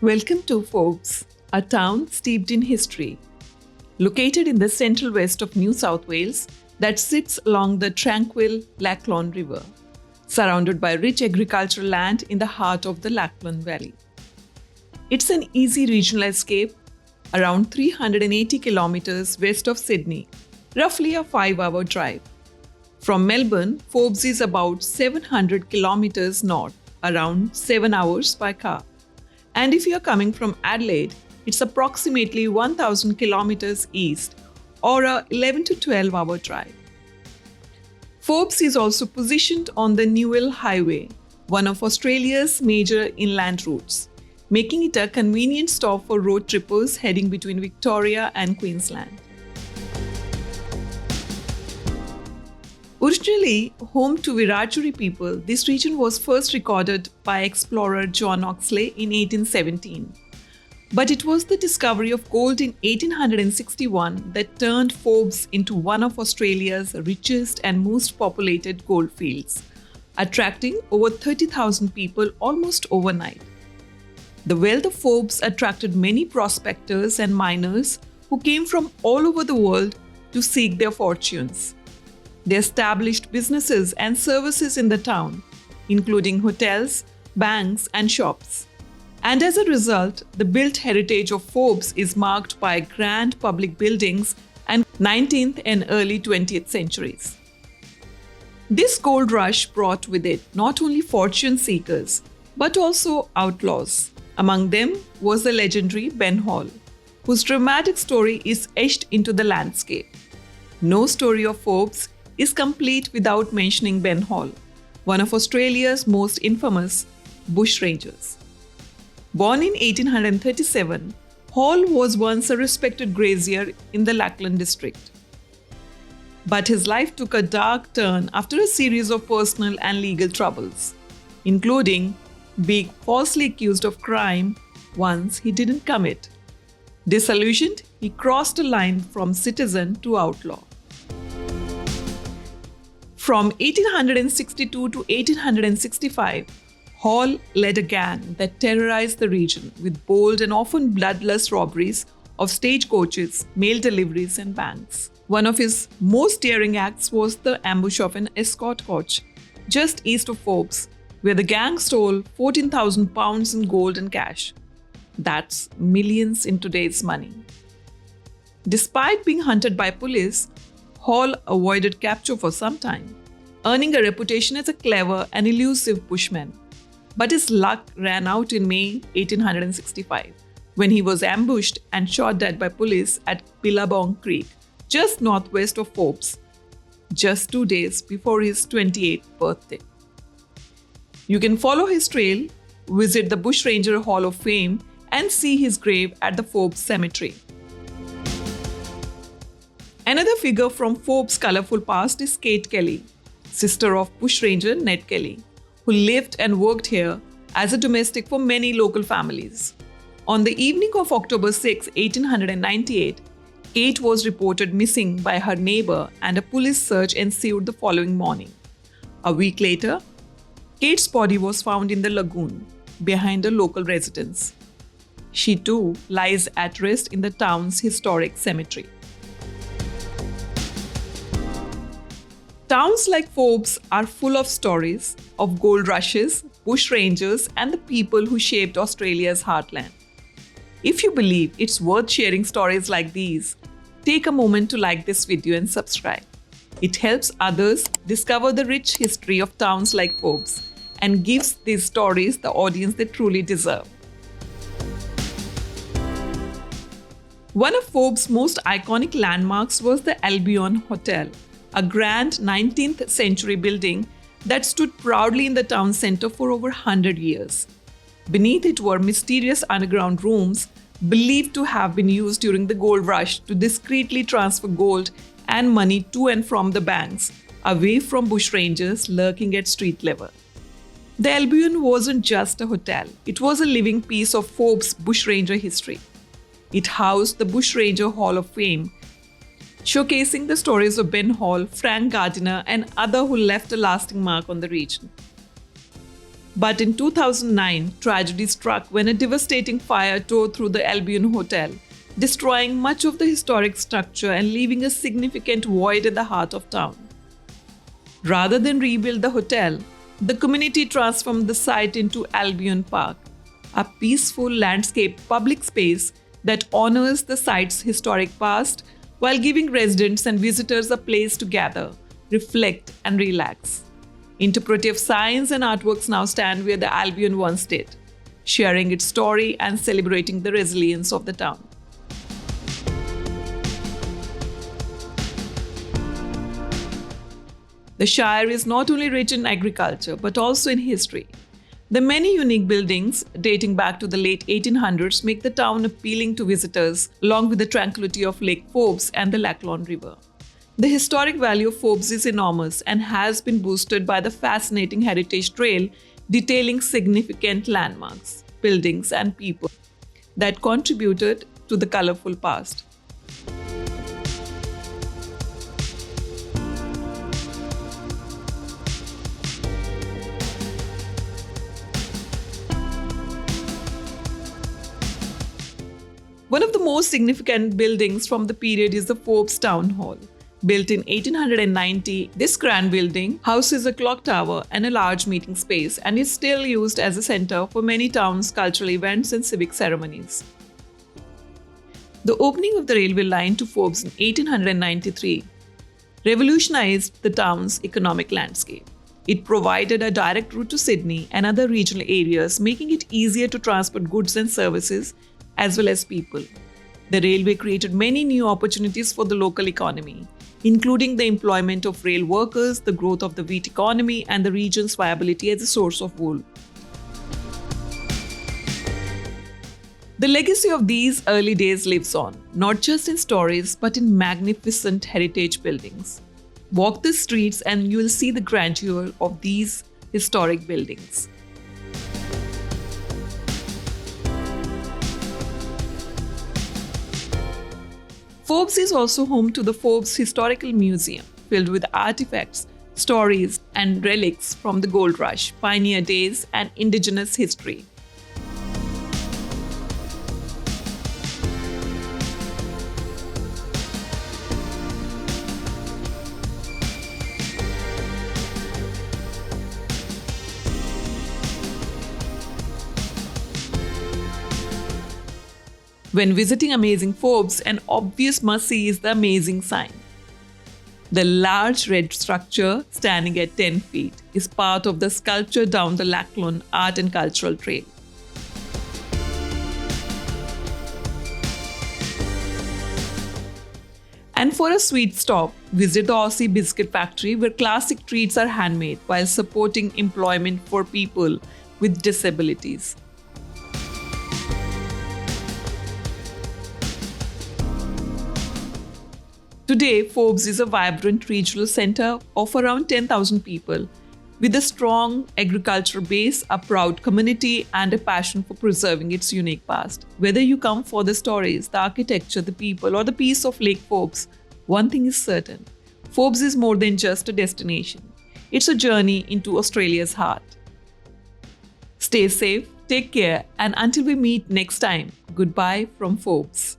Welcome to Forbes, a town steeped in history. Located in the central west of New South Wales that sits along the tranquil Lachlan River, surrounded by rich agricultural land in the heart of the Lachlan Valley. It's an easy regional escape, around 380 kilometers west of Sydney, roughly a 5-hour drive. From Melbourne, Forbes is about 700 kilometers north, around 7 hours by car. And if you're coming from Adelaide, it's approximately 1,000 kilometers east, or a 11 to 12 hour drive. Forbes is also positioned on the Newell Highway, one of Australia's major inland routes, making it a convenient stop for road trippers heading between Victoria and Queensland. Originally home to Wiradjuri people, this region was first recorded by explorer John Oxley in 1817. But it was the discovery of gold in 1861 that turned Forbes into one of Australia's richest and most populated gold fields, attracting over 30,000 people almost overnight. The wealth of Forbes attracted many prospectors and miners who came from all over the world to seek their fortunes. They established businesses and services in the town, including hotels, banks, and shops. And as a result, the built heritage of Forbes is marked by grand public buildings and 19th and early 20th centuries. This gold rush brought with it not only fortune seekers, but also outlaws. Among them was the legendary Ben Hall, whose dramatic story is etched into the landscape. No story of Forbes is complete without mentioning Ben Hall, one of Australia's most infamous Bushrangers. Born in 1837, Hall was once a respected grazier in the Lachlan district. But his life took a dark turn after a series of personal and legal troubles, including being falsely accused of crime once he didn't commit. Disillusioned, he crossed a line from citizen to outlaw. From 1862 to 1865, Hall led a gang that terrorized the region with bold and often bloodless robberies of stagecoaches, mail deliveries, and banks. One of his most daring acts was the ambush of an escort coach just east of Forbes, where the gang stole 14,000 pounds in gold and cash. That's millions in today's money. Despite being hunted by police, Hall avoided capture for some time, earning a reputation as a clever and elusive bushman. But his luck ran out in May 1865, when he was ambushed and shot dead by police at Billabong Creek, just northwest of Forbes, just 2 days before his 28th birthday. You can follow his trail, visit the Bushranger Hall of Fame, and see his grave at the Forbes Cemetery. Another figure from Forbes' colourful past is Kate Kelly, sister of Bushranger Ned Kelly, who lived and worked here as a domestic for many local families. On the evening of October 6, 1898, Kate was reported missing by her neighbour and a police search ensued the following morning. A week later, Kate's body was found in the lagoon behind a local residence. She too lies at rest in the town's historic cemetery. Towns like Forbes are full of stories of gold rushes, bushrangers, and the people who shaped Australia's heartland. If you believe it's worth sharing stories like these, take a moment to like this video and subscribe. It helps others discover the rich history of towns like Forbes and gives these stories the audience they truly deserve. One of Forbes' most iconic landmarks was the Albion Hotel, a grand 19th century building that stood proudly in the town centre for over 100 years. Beneath it were mysterious underground rooms believed to have been used during the gold rush to discreetly transfer gold and money to and from the banks, away from bushrangers lurking at street level. The Albion wasn't just a hotel, it was a living piece of Forbes' Bushranger history. It housed the Bushranger Hall of Fame, showcasing the stories of Ben Hall, Frank Gardiner, and others who left a lasting mark on the region. But in 2009, tragedy struck when a devastating fire tore through the Albion Hotel, destroying much of the historic structure and leaving a significant void in the heart of town. Rather than rebuild the hotel, the community transformed the site into Albion Park, a peaceful landscape public space that honors the site's historic past while giving residents and visitors a place to gather, reflect, and relax. Interpretive signs and artworks now stand where the Albion once did, sharing its story and celebrating the resilience of the town. The Shire is not only rich in agriculture but also in history. The many unique buildings dating back to the late 1800s make the town appealing to visitors, along with the tranquility of Lake Forbes and the Lachlan River. The historic value of Forbes is enormous and has been boosted by the fascinating heritage trail detailing significant landmarks, buildings, and people that contributed to the colorful past. One of the most significant buildings from the period is the Forbes Town Hall. Built in 1890, this grand building houses a clock tower and a large meeting space and is still used as a center for many towns' cultural events and civic ceremonies. The opening of the railway line to Forbes in 1893 revolutionized the town's economic landscape. It provided a direct route to Sydney and other regional areas, making it easier to transport goods and services as well as people. The railway created many new opportunities for the local economy, including the employment of rail workers, the growth of the wheat economy, and the region's viability as a source of wool. The legacy of these early days lives on, not just in stories, but in magnificent heritage buildings. Walk the streets and you will see the grandeur of these historic buildings. Forbes is also home to the Forbes Historical Museum, filled with artifacts, stories, and relics from the gold rush, pioneer days, and indigenous history. When visiting amazing Forbes, an obvious must-see is the amazing sign. The large red structure, standing at 10 feet, is part of the sculpture down the Lachlan Art and Cultural Trail. And for a sweet stop, visit the Aussie Biscuit Factory, where classic treats are handmade while supporting employment for people with disabilities. Today, Forbes is a vibrant regional center of around 10,000 people, with a strong agricultural base, a proud community, and a passion for preserving its unique past. Whether you come for the stories, the architecture, the people, or the peace of Lake Forbes, one thing is certain: Forbes is more than just a destination. It's a journey into Australia's heart. Stay safe, take care, and until we meet next time, goodbye from Forbes.